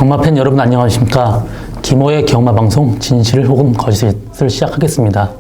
경마팬 여러분 안녕하십니까. 김호의 경마방송 진실 혹은 거짓을 시작하겠습니다.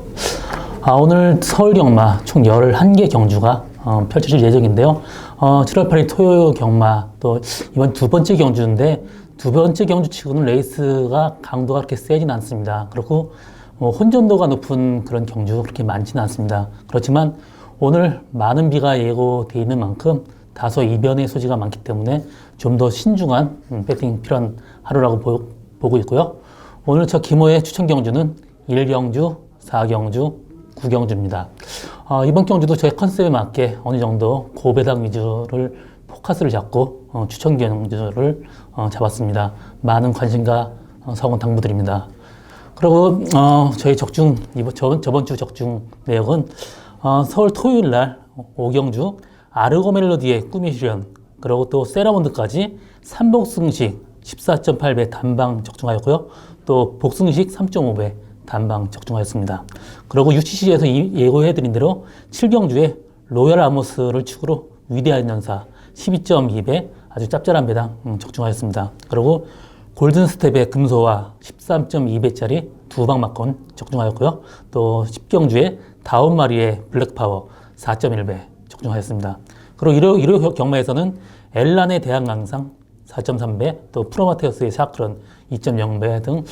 오늘 서울경마 총 11개 경주가 펼쳐질 예정인데요. 7월 8일 토요 경마 또 이번 두 번째 경주인데 두 번째 경주 치고는 레이스가 강도가 그렇게 세진 않습니다. 그리고 혼전도가 높은 그런 경주 그렇게 많지는 않습니다. 그렇지만 오늘 많은 비가 예고되어 있는 만큼 다소 이변의 소지가 많기 때문에 좀 더 신중한 배팅 필요한 하루라고 보고 있고요. 오늘 저 김호의 추천 경주는 1경주, 4경주, 9경주입니다. 이번 경주도 저의 컨셉에 맞게 어느 정도 고배당 위주를 포커스를 잡고 추천 경주를 잡았습니다. 많은 관심과 성원 당부드립니다. 그리고 저희 적중 저번 주 적중 내역은 서울 토요일 날 5경주 아르고 멜로디의 꿈의 실현, 그리고 또 세라몬드까지 3복승식 14.8배 단방 적중하였고요. 또 복승식 3.5배 단방 적중하였습니다. 그리고 UCC에서 예고해드린 대로 7경주에 로얄 아모스를 축으로 위대한 연사 12.2배 아주 짭짤한 배당 적중하였습니다. 그리고 골든 스텝의 금소와 13.2배짜리 두방 막건 적중하였고요. 또 10경주에 5마리의 블랙파워 4.1배 적중하였습니다. 그리고 일요 경마에서는 엘란의 대한강상 4.3배, 또 프로마테우스의 샤크론 2.0배 등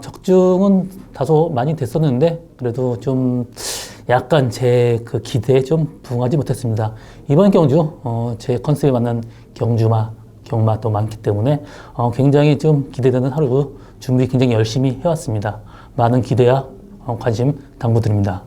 적중은 다소 많이 됐었는데 그래도 좀 약간 제 그 기대에 좀 부응하지 못했습니다. 이번 경주 제 컨셉에 맞는 경마 또 많기 때문에 굉장히 좀 기대되는 하루고 준비 굉장히 열심히 해왔습니다. 많은 기대와 관심 당부드립니다.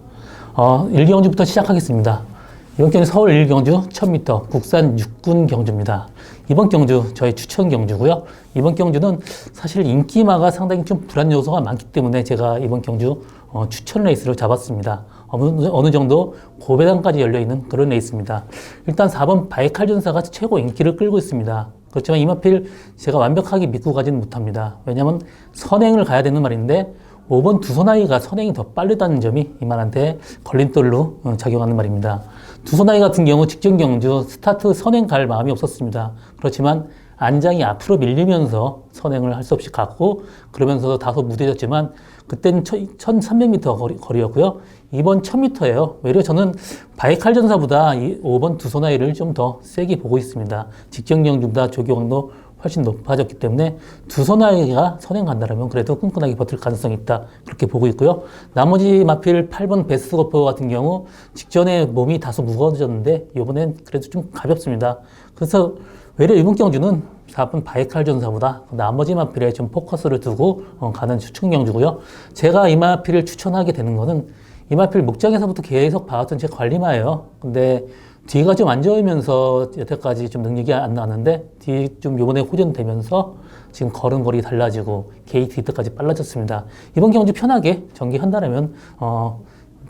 1경주부터 시작하겠습니다. 이번 경주 서울 1경주 1000m 국산 육군 경주입니다. 이번 경주 저희 추천 경주고요. 이번 경주는 사실 인기마가 상당히 좀 불안 요소가 많기 때문에 제가 이번 경주 추천 레이스를 잡았습니다. 어느 정도 고배당까지 열려있는 그런 레이스입니다. 일단 4번 바이칼전사가 최고 인기를 끌고 있습니다. 그렇지만 이마필 제가 완벽하게 믿고 가지는 못합니다. 왜냐하면 선행을 가야 되는 말인데 5번 두소나이가 선행이 더 빠르다는 점이 이만한테 걸림돌로 작용하는 말입니다. 두소나이 같은 경우 직전 경주 스타트 선행 갈 마음이 없었습니다. 그렇지만 안장이 앞으로 밀리면서 선행을 할 수 없이 갔고 그러면서도 다소 무뎌졌지만 그때는 1300m 거리였고요. 이번 1000m예요. 외려 저는 바이칼전사보다 5번 두소나이를 좀 더 세게 보고 있습니다. 직전 경주보다 조교강도 훨씬 높아졌기 때문에 두소나이가 선행 간다라면 그래도 끈끈하게 버틸 가능성이 있다 그렇게 보고 있고요. 나머지 마필 8번 베스트거퍼 같은 경우 직전에 몸이 다소 무거워졌는데 이번엔 그래도 좀 가볍습니다. 그래서 외려 이번 경주는 4번 바이칼전사보다 나머지 마필에 좀 포커스를 두고 가는 추천 경주고요. 제가 이 마필을 추천하게 되는 거는 이 마필 목장에서부터 계속 봐왔던 제 관리마예요. 근데 뒤가 좀 안 좋으면서 여태까지 좀 능력이 안 나왔는데 뒤 좀 요번에 호전되면서 지금 걸음걸이 달라지고 게이트 히트까지 빨라졌습니다. 이번 경주 편하게 전개한다면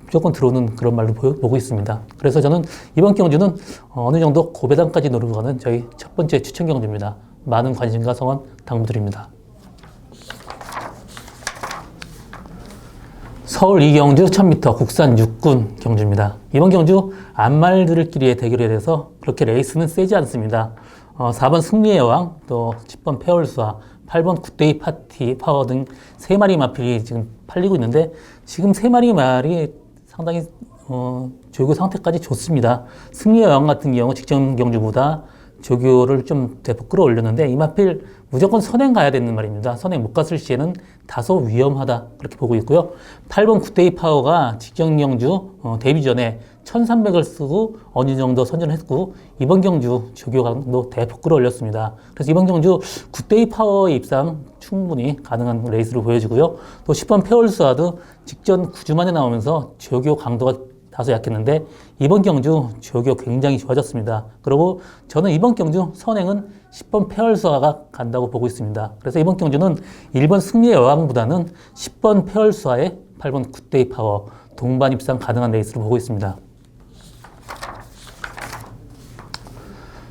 무조건 들어오는 그런 말로 보고 있습니다. 그래서 저는 이번 경주는 어느 정도 고배당까지 노리고 가는 저희 첫 번째 추천 경주입니다. 많은 관심과 성원 당부드립니다. 서울 2경주 1000m 국산 육군 경주입니다. 이번 경주 안말들끼리의 대결에 대해서 그렇게 레이스는 세지 않습니다. 4번 승리의 여왕, 또 10번 페어울스와 8번 굿데이 파티 파워 등 3마리 마필이 지금 팔리고 있는데 지금 3마리 말이 상당히 조교 상태까지 좋습니다. 승리의 여왕 같은 경우 직전 경주보다 조교를 좀 대폭 끌어올렸는데 이 마필 무조건 선행 가야 되는 말입니다. 선행 못 갔을 시에는 다소 위험하다 그렇게 보고 있고요. 8번 굿데이 파워가 직전 경주 데뷔 전에 1300을 쓰고 어느 정도 선전했고 이번 경주 조교 강도 대폭 끌어올렸습니다. 그래서 이번 경주 굿데이 파워의 입상 충분히 가능한 레이스로 보여지고요. 또 10번 페어울스와도 직전 9주 만에 나오면서 조교 강도가 다소 약했는데 이번 경주 조교 굉장히 좋아졌습니다. 그리고 저는 이번 경주 선행은 10번 페어울스와가 간다고 보고 있습니다. 그래서 이번 경주는 1번 승리의 여왕보다는 10번 페어울스와의 8번 굿데이 파워 동반 입상 가능한 레이스로 보고 있습니다.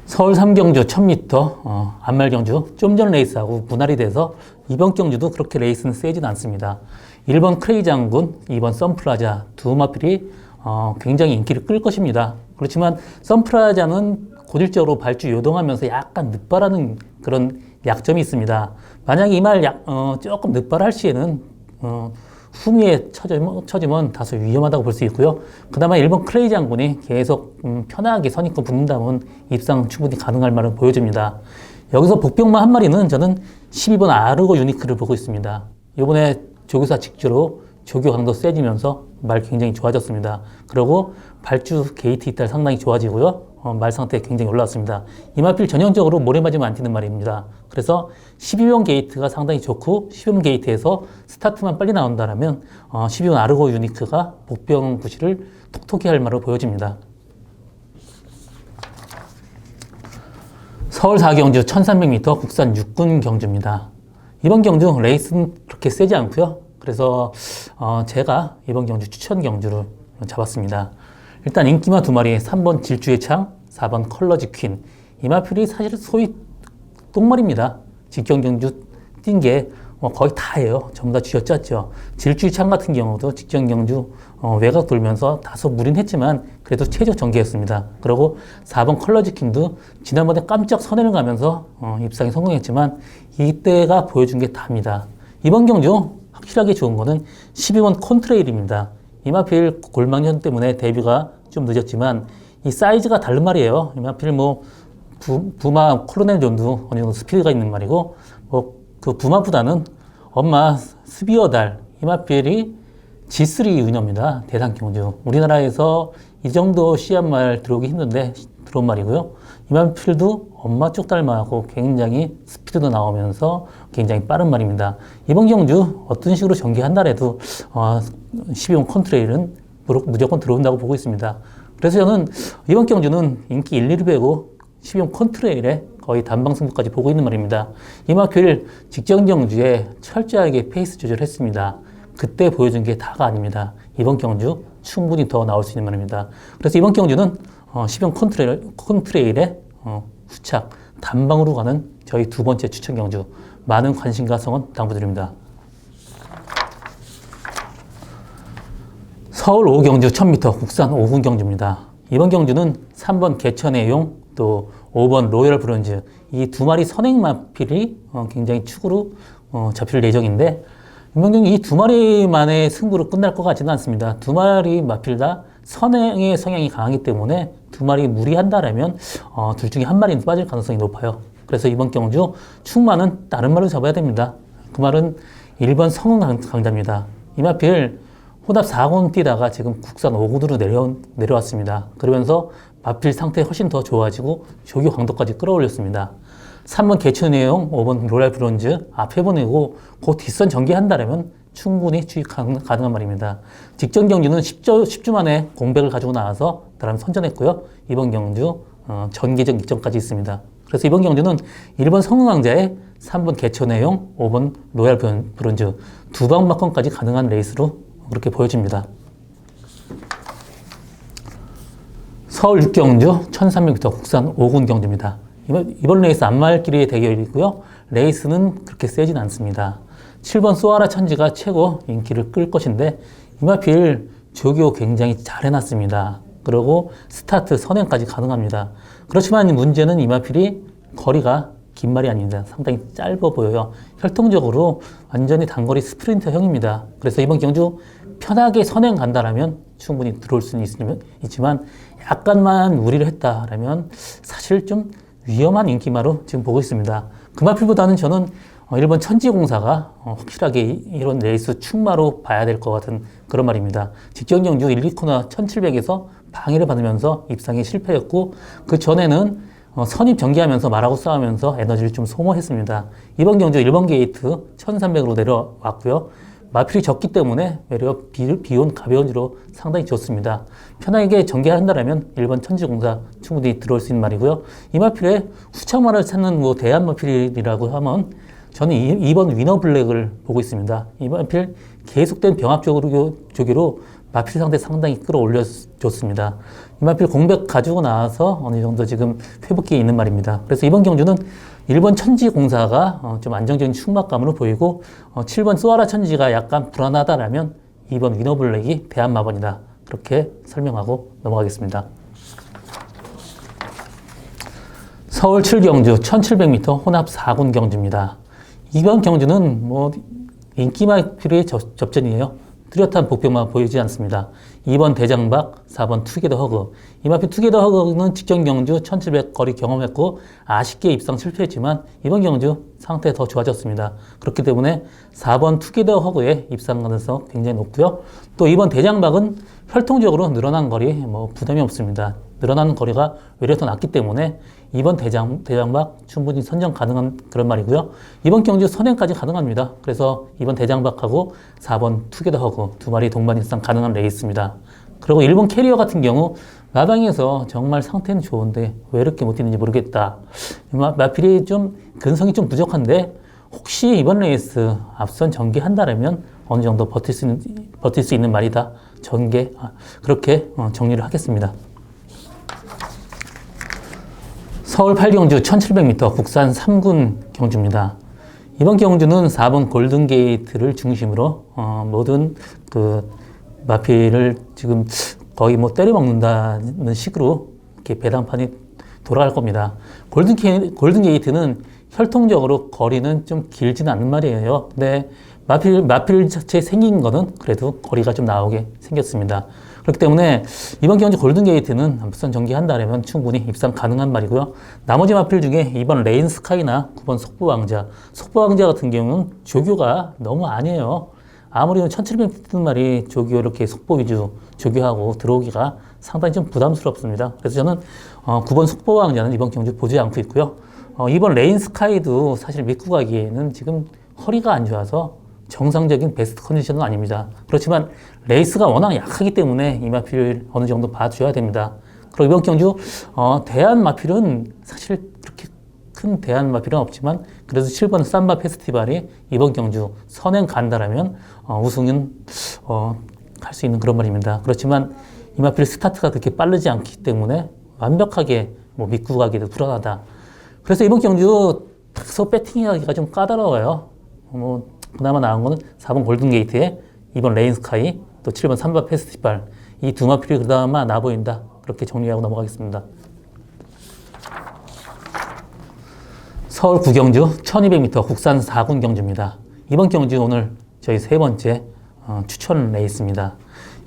서울 3경주 1000m 안말 경주 좀 전 레이스하고 분할이 돼서 이번 경주도 그렇게 레이스는 세지는 않습니다. 1번 크레이 장군, 2번 선플라자 두 마필이 굉장히 인기를 끌 것입니다. 그렇지만 선프라자는 고질적으로 발주 요동하면서 약간 늦바라는 그런 약점이 있습니다. 만약에 이 말 조금 늦발할 시에는 후미에 처지면 다소 위험하다고 볼 수 있고요. 그나마 일본 클레이 장군이 계속 편하게 선입고 붙는다면 입상 충분히 가능할 말을 보여줍니다. 여기서 복병마 한 마리는 저는 12번 아르고 유니크를 보고 있습니다. 이번에 조교사 직주로 조교 강도 세지면서 말 굉장히 좋아졌습니다. 그리고 발주 게이트 이탈 상당히 좋아지고요. 말 상태 굉장히 올라왔습니다. 이마필 전형적으로 모래 맞으면 안 튀는 말입니다. 그래서 12번 게이트가 상당히 좋고 12번 게이트에서 스타트만 빨리 나온다면 12번 아르고 유니크가 복병 구실을 톡톡히 할 말을 보여줍니다. 서울 4경주 1300m 국산 육군 경주입니다. 이번 경주 레이스는 그렇게 세지 않고요. 그래서 제가 이번 경주 추천 경주를 잡았습니다. 일단 인기마 두 마리, 3번 질주의 창, 4번 컬러지 퀸. 이마필이 사실 소위 똥말입니다. 직경 경주 뛴 게 거의 다예요. 전부 다 쥐어짰죠. 질주의 창 같은 경우도 직전 경주 외곽 돌면서 다소 무린했지만 그래도 최저 전개였습니다. 그리고 4번 컬러지 퀸도 지난번에 깜짝 선회를 가면서 입상에 성공했지만 이때가 보여준 게 답니다. 이번 경주 확실하게 좋은 거는 12번 콘트레일입니다. 이마필 골망년 때문에 데뷔가 좀 늦었지만 이 사이즈가 다른 말이에요. 이마필 부마 콜로넬 존도 어느 정도 스피드가 있는 말이고 그 부마보다는 엄마 스비어달 이마필이 G3 유녀입니다. 대상 경주. 우리나라에서 이 정도 시합말 들어오기 힘든데 들어온 말이고요. 이마필도 엄마 쪽 닮아하고 굉장히 스피드도 나오면서 굉장히 빠른 말입니다. 이번 경주 어떤 식으로 전개한다래도 12번 컨트레일은 무조건 들어온다고 보고 있습니다. 그래서 저는 이번 경주는 인기 1, 2를 빼고 12번 컨트레일에 거의 단방 승부까지 보고 있는 말입니다. 이마필 직전 경주에 철저하게 페이스 조절했습니다. 그때 보여준 게 다가 아닙니다. 이번 경주 충분히 더 나올 수 있는 말입니다. 그래서 이번 경주는 12번 컨트레일에 후착, 단방으로 가는 저희 두 번째 추천 경주. 많은 관심과 성원 당부드립니다. 서울 5경주 1000m 국산 5군 경주입니다. 이번 경주는 3번 개천의 용, 또 5번 로열 브론즈 이 두 마리 선행 마필이 굉장히 축으로 잡힐 예정인데 이번 경주 이 두 마리만의 승부로 끝날 것 같지는 않습니다. 두 마리 마필 다 선행의 성향이 강하기 때문에 두 마리 무리한다라면 둘 중에 한 마리는 빠질 가능성이 높아요. 그래서 이번 경주 충마는 다른 말로 잡아야 됩니다. 그 말은 1번 성은 강자입니다. 이마필 혼합 4군 뛰다가 지금 국산 5군으로 내려왔습니다. 그러면서 마필 상태 훨씬 더 좋아지고 조교 강도까지 끌어올렸습니다. 3번 개천의용, 5번 로얄 브론즈 앞에 보내고 그 뒷선 전개한다라면 충분히 추입 가능한 말입니다. 직전 경주는 10주 만에 공백을 가지고 나와서 나름 선전했고요. 이번 경주 전개적 이점까지 있습니다. 그래서 이번 경주는 1번 성흥강자에 3번 개천의용, 5번 로얄 브론즈 두 방막권까지 가능한 레이스로 그렇게 보여집니다. 서울 6경주 1300m 국산 5군 경주입니다. 이번 레이스 안말끼리의 대결이고요. 레이스는 그렇게 세진 않습니다. 7번 소아라 천지가 최고 인기를 끌 것인데 이마필 조교 굉장히 잘 해놨습니다. 그리고 스타트 선행까지 가능합니다. 그렇지만 문제는 이마필이 거리가 긴 말이 아닙니다. 상당히 짧아 보여요. 혈통적으로 완전히 단거리 스프린터형입니다. 그래서 이번 경주 편하게 선행 간다라면 충분히 들어올 수는 있지만 약간만 무리를 했다라면 사실 좀 위험한 인기마로 지금 보고 있습니다. 그 마필보다는 저는 1번 천지공사가 확실하게 이런 레이스 충마로 봐야 될 것 같은 그런 말입니다. 직전 경주 1, 2코너 1700에서 방해를 받으면서 입상에 실패했고 그 전에는 선입 전개하면서 말하고 싸우면서 에너지를 좀 소모했습니다. 이번 경주 1번 게이트 1300으로 내려왔고요. 마필이 적기 때문에 외려 비온 가벼운지로 상당히 좋습니다. 편하게 전개한다면 1번 천지공사 충분히 들어올 수 있는 말이고요. 이 마필의 후착말을 찾는 대한 마필이라고 하면 저는 2번 위너블랙을 보고 있습니다. 이 마필 계속된 병합적으로 조기로 마필 상태 상당히 끌어올려줬습니다. 이 마필 공백 가지고 나와서 어느 정도 지금 회복기에 있는 말입니다. 그래서 이번 경주는 1번 천지공사가 좀 안정적인 충막감으로 보이고 7번 소아라 천지가 약간 불안하다라면 2번 위너블랙이 대한마번이다. 그렇게 설명하고 넘어가겠습니다. 서울 7경주 1700m 혼합 4군 경주입니다. 이번 경주는 뭐 인기 마필의 접전이에요. 뚜렷한 복병만 보이지 않습니다. 2번 대장박, 4번 투게더 허그. 이 마필 투게더 허그는 직전 경주 1700 거리 경험했고 아쉽게 입상 실패했지만 이번 경주 상태 더 좋아졌습니다. 그렇기 때문에 4번 투게더 허그의 입상 가능성 굉장히 높고요. 또 이번 대장박은 혈통적으로 늘어난 거리 뭐 부담이 없습니다. 늘어나는 거리가 외려 더 낮기 때문에 이번 대장박 충분히 선정 가능한 그런 말이고요. 이번 경주 선행까지 가능합니다. 그래서 이번 대장박하고 4번 투게더 허그 두 마리 동반 입상 가능한 레이스입니다. 그리고 일본 캐리어 같은 경우 마방에서 정말 상태는 좋은데 왜 이렇게 못 뛰는지 모르겠다. 마필이 좀 근성이 좀 부족한데 혹시 이번 레이스 앞선 전개한다면 어느 정도 버틸 수 있는 말이다. 전개 그렇게 정리를 하겠습니다. 서울 8경주 1700m 국산 3군 경주입니다. 이번 경주는 4번 골든게이트를 중심으로 모든 그 마필을 지금 거의 뭐 때려먹는다는 식으로 이렇게 배당판이 돌아갈 겁니다. 골든게이트는 혈통적으로 거리는 좀 길지는 않는 말이에요. 근데 마필 자체 생긴 거는 그래도 거리가 좀 나오게 생겼습니다. 그렇기 때문에 이번 경주 골든게이트는 앞선 전개한다면 충분히 입상 가능한 말이고요. 나머지 마필 중에 이번 레인스카이나 9번 속보왕자 같은 경우는 조교가 너무 아니에요. 아무리 1700 뛰는 말이 조교 이렇게 속보 위주 조교하고 들어오기가 상당히 좀 부담스럽습니다. 그래서 저는 9번 속보왕자는 이번 경주 보지 않고 있고요. 이번 레인스카이도 사실 믿고 가기에는 지금 허리가 안 좋아서 정상적인 베스트 컨디션은 아닙니다. 그렇지만 레이스가 워낙 약하기 때문에 이 마필 어느 정도 봐줘야 됩니다. 그리고 이번 경주 대한 마필은 사실 그렇게 큰 대한 마필은 없지만 그래도 7번 삼바 페스티벌이 이번 경주 선행 간다라면 우승은 할 수 있는 그런 말입니다. 그렇지만 이 마필 스타트가 그렇게 빠르지 않기 때문에 완벽하게 뭐 믿고 가기도 불안하다. 그래서 이번 경주 다소 배팅하기가 좀 까다로워요. 그나마 나은 거는 4번 골든게이트에 2번 레인스카이 또 7번 삼바 페스티벌 이 두 마필이 그나마 나 보인다. 그렇게 정리하고 넘어가겠습니다. 서울 9경주 1200m 국산 4군 경주입니다. 이번 경주 오늘 저희 세 번째 추천 레이스입니다.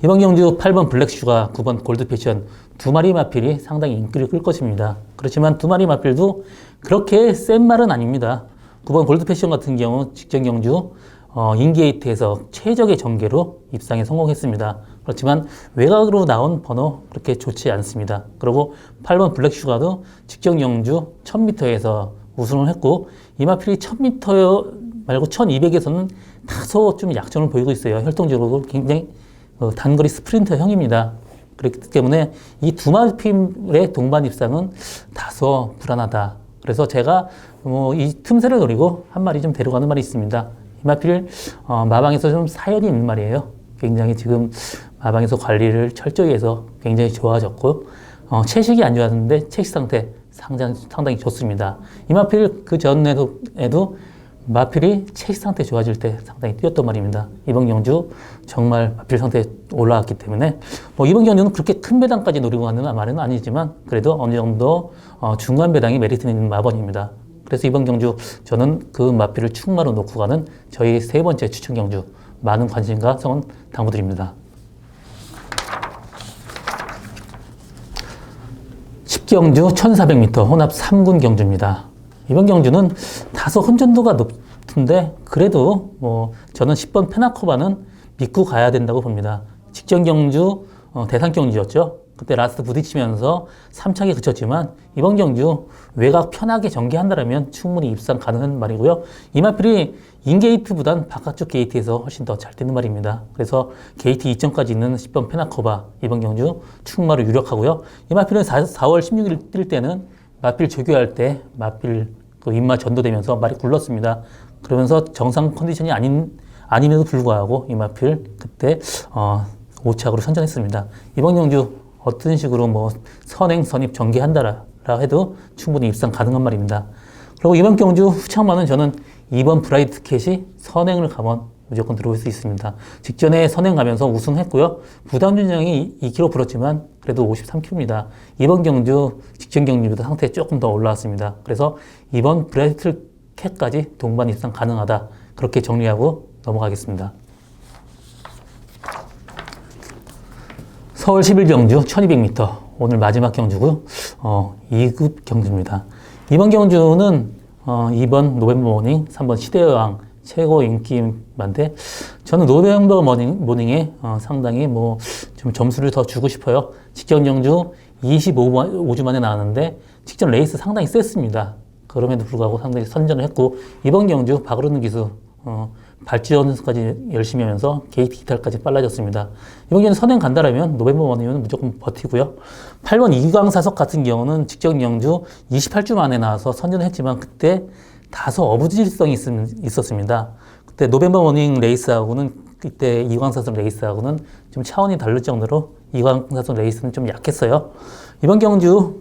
이번 경주 8번 블랙슈가 9번 골드패션 두 마리 마필이 상당히 인기를 끌 것입니다. 그렇지만 두 마리 마필도 그렇게 센 말은 아닙니다. 9번 골드패션 같은 경우 직전 경주 인게이트에서 최적의 전개로 입상에 성공했습니다. 그렇지만 외곽으로 나온 번호 그렇게 좋지 않습니다. 그리고 8번 블랙슈가도 직전 경주 1000m에서 우승을 했고 이 마필이 1000m 말고 1200에서는 다소 좀 약점을 보이고 있어요. 혈통적으로 굉장히 단거리 스프린터형입니다. 그렇기 때문에 이 두 마필의 동반 입상은 다소 불안하다. 그래서 제가 이 틈새를 노리고 한 마리 좀 데려가는 말이 있습니다. 이 마필 마방에서 좀 사연이 있는 말이에요. 굉장히 지금 마방에서 관리를 철저히 해서 굉장히 좋아졌고 채식이 안 좋았는데 채식 상태 상당히 좋습니다. 이 마필 그 전에도 마필이 채식 상태 좋아질 때 상당히 뛰었단 말입니다. 이번 경주 정말 마필 상태 올라왔기 때문에 이번 경주는 그렇게 큰 배당까지 노리고 가는 말은 아니지만 그래도 어느 정도 중간 배당이 메리트 있는 마번입니다. 그래서 이번 경주 저는 그 마필을 충마로 놓고 가는 저희 세 번째 추천 경주 많은 관심과 성원 당부드립니다. 10경주 1400m 혼합 3군 경주입니다. 이번 경주는 다소 혼전도가 높은데 그래도 저는 10번 페나코바는 믿고 가야 된다고 봅니다. 직전 경주 대상 경주였죠. 그때 라스트 부딪히면서 3착에 그쳤지만 이번 경주 외곽 편하게 전개한다면 충분히 입상 가능한 말이고요. 이 마필이 인게이트보단 바깥쪽 게이트에서 훨씬 더 잘 뛰는 말입니다. 그래서 게이트 2점까지 있는 10번 페나코바 이번 경주 충마로 유력하고요. 이 마필은 4월 16일 뛸 때는 마필 조교할 때 마필 그 입마 전도되면서 말이 굴렀습니다. 그러면서 정상 컨디션이 아님에도 불구하고 이 마필 그때 5착으로 선전했습니다. 이번 경주 어떤 식으로 선행, 선입, 전개한다라 해도 충분히 입상 가능한 말입니다. 그리고 이번 경주 후창마는 저는 2번 브라이트 캣이 선행을 가면 무조건 들어올 수 있습니다. 직전에 선행 가면서 우승했고요. 부담 준정이 2kg 불었지만 그래도 53kg입니다. 이번 경주 직전 경주보다 상태 조금 더 올라왔습니다. 그래서 이번 브라이트 10회까지 동반 입상 가능하다. 그렇게 정리하고 넘어가겠습니다. 서울 11경주 1200m 오늘 마지막 경주고요. 2급 경주입니다. 이번 경주는 2번 노벰버 모닝, 3번 시대의 여왕 최고 인기만데 저는 노벰버 모닝에 상당히 좀 점수를 더 주고 싶어요. 직전 경주 25주 만에 나왔는데 직전 레이스 상당히 셌습니다. 그럼에도 불구하고 상당히 선전을 했고 이번 경주 박으르는 기수 발전까지 열심히 하면서 게이트 이탈까지 빨라졌습니다. 이번 경주 선행 간다라면 노벰버 모닝은 무조건 버티고요. 8번 이광사석 같은 경우는 직전 경주 28주 만에 나와서 선전을 했지만 그때 다소 어부질성이 있었습니다. 그때 노벰버 모닝 레이스하고는 그때 이광사석 레이스하고는 좀 차원이 다를 정도로 이광사석 레이스는 좀 약했어요. 이번 경주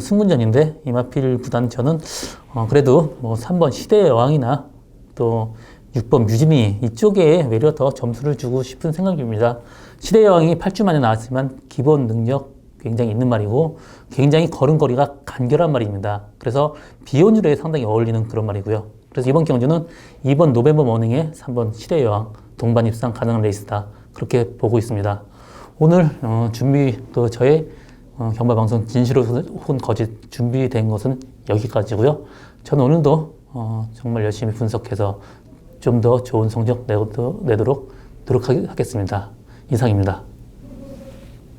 승문전인데 이마필 구단 저는 그래도 3번 시대의 여왕이나 또 6번 뮤지미 이쪽에 외려 더 점수를 주고 싶은 생각입니다. 시대의 여왕이 8주 만에 나왔지만 기본 능력 굉장히 있는 말이고 굉장히 걸음걸이가 간결한 말입니다. 그래서 비혼율에 상당히 어울리는 그런 말이고요. 그래서 이번 경주는 2번 노벰버 모닝에 3번 시대의 여왕 동반 입상 가능한 레이스다. 그렇게 보고 있습니다. 오늘 또 저의 경마방송 진실 혹은 거짓 준비된 것은 여기까지고요. 저는 오늘도 정말 열심히 분석해서 좀 더 좋은 성적 내도록 노력하겠습니다. 이상입니다.